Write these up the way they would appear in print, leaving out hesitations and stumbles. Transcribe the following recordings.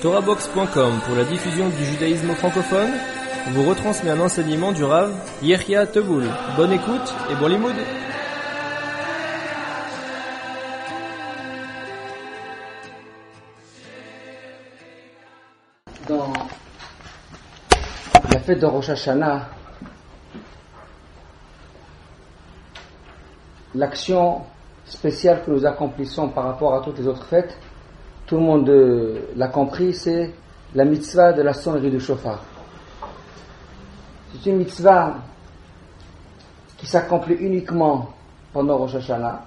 TorahBox.com pour la diffusion du judaïsme francophone vous retransmet un enseignement du Rav Yehia Teboul. Bonne écoute et bon limoud. Dans la fête de Rosh Hashanah, l'action spéciale que nous accomplissons par rapport à toutes les autres fêtes, tout le monde l'a compris, c'est la mitzvah de la sonnerie du shofar. C'est une mitzvah qui s'accomplit uniquement pendant Rosh Hashanah,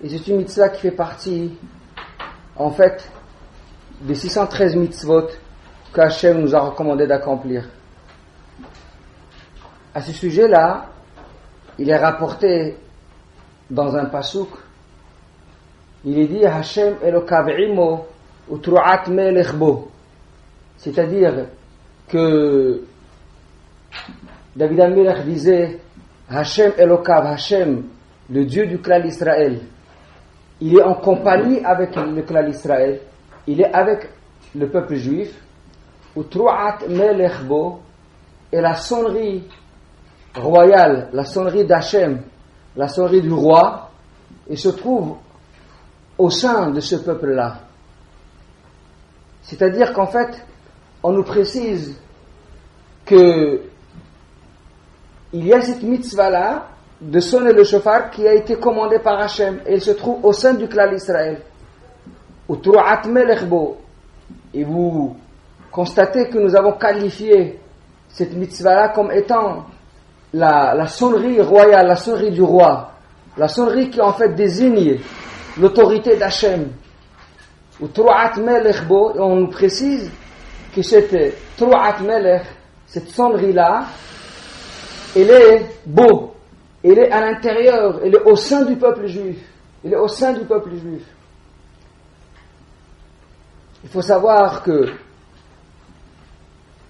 et c'est une mitzvah qui fait partie, en fait, des 613 mitzvot que Hachem nous a recommandé d'accomplir. À ce sujet-là, il est rapporté dans un pasuk, il est dit Hachem Elokav imo utruat melech bo, c'est-à-dire que David HaMelech disait Hachem Elokav, Hachem, le Dieu du clan d'Israël, il est en compagnie avec le clan d'Israël, il est avec le peuple juif, utruat melech bo, et la sonnerie royale, la sonnerie d'Hachem, la sonnerie du roi, et se trouve au sein de ce peuple-là. C'est-à-dire qu'en fait, on nous précise que il y a cette mitzvah-là de sonner le shofar qui a été commandée par Hachem, et elle se trouve au sein du clan d'Israël. Utruat melech bo. Et vous constatez que nous avons qualifié cette mitzvah-là comme étant la sonnerie royale, la sonnerie du roi, la sonnerie qui en fait désigne l'autorité d'Hachem. Utruat melech bo, et on nous précise que cette Truat melech, cette sonnerie-là, elle est beau, elle est à l'intérieur, elle est au sein du peuple juif, elle est au sein du peuple juif. Il faut savoir que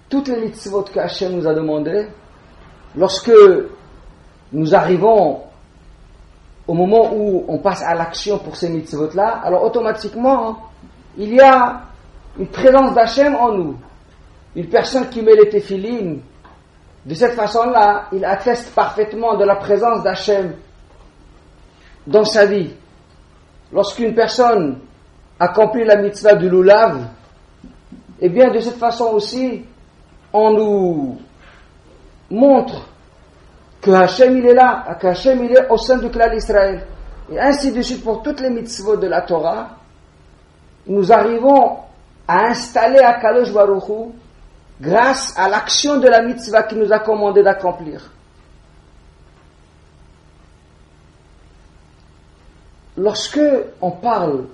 toutes les mitzvot que Hachem nous a demandées, lorsque nous arrivons au moment où on passe à l'action pour ces mitzvot-là, alors automatiquement, il y a une présence d'Hachem en nous. Une personne qui met les téphilines, de cette façon-là, il atteste parfaitement de la présence d'Hachem dans sa vie. Lorsqu'une personne accomplit la mitzvah du lulav, eh bien de cette façon aussi, on nous montre que Hachem il est là, que Hachem il est au sein du clan d'Israël. Et ainsi de suite pour toutes les mitzvot de la Torah, nous arrivons à installer Akadosh Baruch Hu grâce à l'action de la mitzvah qui nous a commandé d'accomplir. Lorsque on parle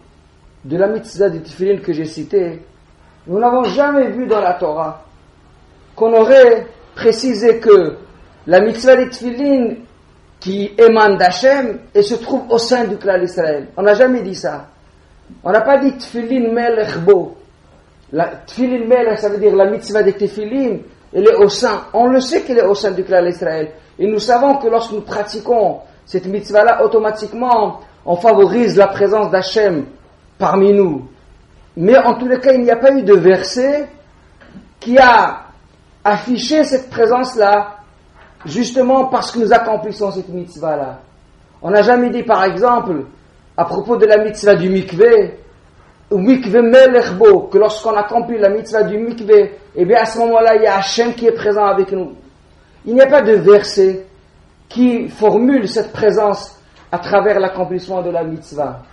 de la mitzvah des Tefillin que j'ai citée, nous n'avons jamais vu dans la Torah qu'on aurait précisé que la mitzvah des Tefillin qui émane d'Hachem et se trouve au sein du clan d'Israël. On n'a jamais dit ça. On n'a pas dit Tefillin melech bo. La Tefillin melech, ça veut dire la mitzvah des Tefillin, elle est au sein. On le sait qu'elle est au sein du clan d'Israël. Et nous savons que lorsque nous pratiquons cette mitzvah-là, automatiquement, on favorise la présence d'Hachem parmi nous. Mais en tous les cas, il n'y a pas eu de verset qui a affiché cette présence-là, justement parce que nous accomplissons cette mitzvah-là. On n'a jamais dit, par exemple, à propos de la mitzvah du mikveh, ou mikveh melech bo, que lorsqu'on accomplit la mitzvah du mikveh, eh bien à ce moment-là, il y a Hachem qui est présent avec nous. Il n'y a pas de verset qui formule cette présence à travers l'accomplissement de la mitzvah.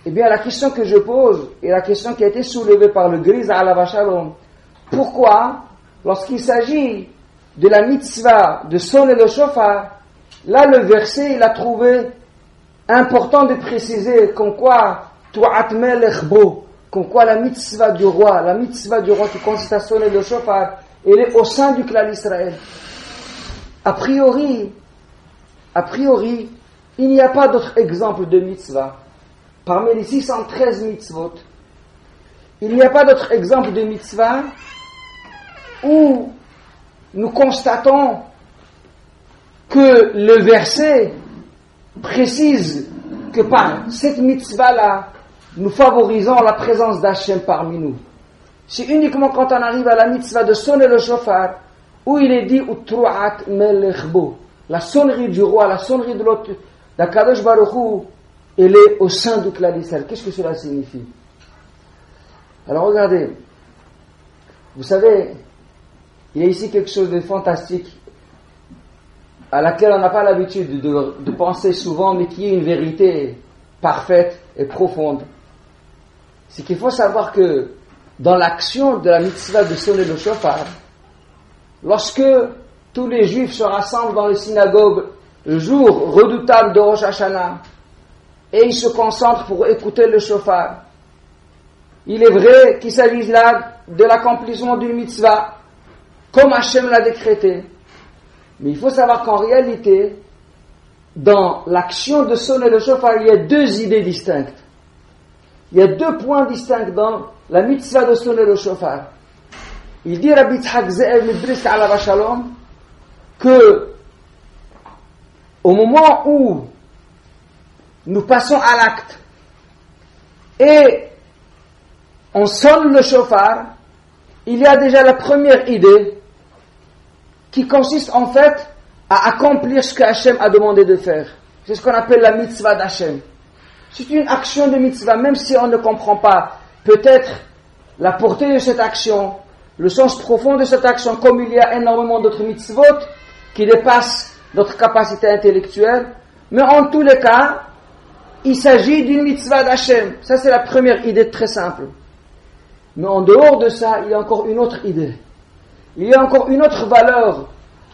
Eh bien, la question que je pose, et la question qui a été soulevée par le Griz Alav Shalom, pourquoi, lorsqu'il s'agit de la mitzvah de sonner le shofar, là le verset, il a trouvé important de préciser comme quoi Tu'at melech bo, comme quoi la mitzvah du roi qui consiste à sonner le shofar, elle est au sein du clan d'Israël. A priori, il n'y a pas d'autre exemple de mitzvah. Parmi les 613 mitzvot, il n'y a pas d'autre exemple de mitzvah où nous constatons que le verset précise que par cette mitzvah-là, nous favorisons la présence d'Hachem parmi nous. C'est uniquement quand on arrive à la mitzvah de sonner le shofar, où il est dit Utru'at melechbo, la sonnerie du roi, la sonnerie de l'autre, d'Akadosh Baruch Hu, elle est au sein du clan d'Israël. Qu'est-ce que cela signifie? Alors regardez, vous savez, il y a ici quelque chose de fantastique à laquelle on n'a pas l'habitude de penser souvent, mais qui est une vérité parfaite et profonde. C'est qu'il faut savoir que dans l'action de la mitzvah de sonner le shofar, lorsque tous les juifs se rassemblent dans les synagogues le jour redoutable de Rosh Hashanah et ils se concentrent pour écouter le shofar, il est vrai qu'il s'agit là de l'accomplissement d'une mitzvah comme Hachem l'a décrété. Mais il faut savoir qu'en réalité, dans l'action de sonner le shofar, il y a deux idées distinctes. Il y a deux points distincts dans la mitzvah de sonner le shofar. Il dit Rabbi Yitzhak Ze'ev Midbrisk Alav Shalom que au moment où nous passons à l'acte et on sonne le shofar, il y a déjà la première idée qui consiste en fait à accomplir ce que Hachem a demandé de faire. C'est ce qu'on appelle la mitzvah d'Hachem. C'est une action de mitzvah, même si on ne comprend pas peut-être la portée de cette action, le sens profond de cette action, comme il y a énormément d'autres mitzvot qui dépassent notre capacité intellectuelle. Mais en tous les cas, il s'agit d'une mitzvah d'Hachem. Ça, c'est la première idée très simple. Mais en dehors de ça, il y a encore une autre idée. Il y a encore une autre valeur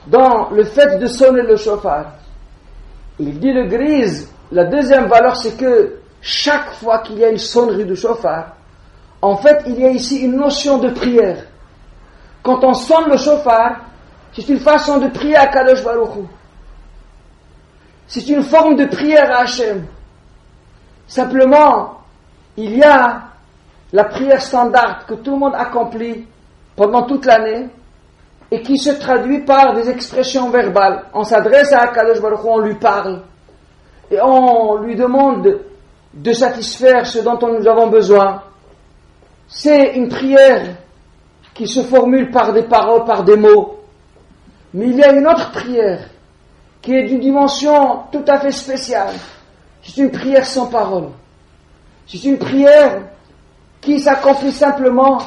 dans le fait de sonner le shofar. Il dit le Grise, la deuxième valeur, c'est que chaque fois qu'il y a une sonnerie de shofar, en fait, il y a ici une notion de prière. Quand on sonne le shofar, c'est une façon de prier à Kadosh Baruch Hu. C'est une forme de prière à Hachem. Simplement, il y a la prière standard que tout le monde accomplit pendant toute l'année et qui se traduit par des expressions verbales. On s'adresse à Kadosh Baruch Hu, on lui parle et on lui demande de satisfaire ce dont nous avons besoin. C'est une prière qui se formule par des paroles, par des mots. Mais il y a une autre prière qui est d'une dimension tout à fait spéciale. C'est une prière sans parole. C'est une prière qui s'accomplit simplement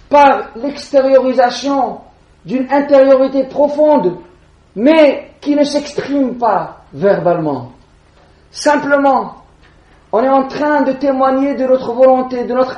par l'extériorisation d'une intériorité profonde, mais qui ne s'exprime pas verbalement. Simplement, on est en train de témoigner de notre volonté, de notre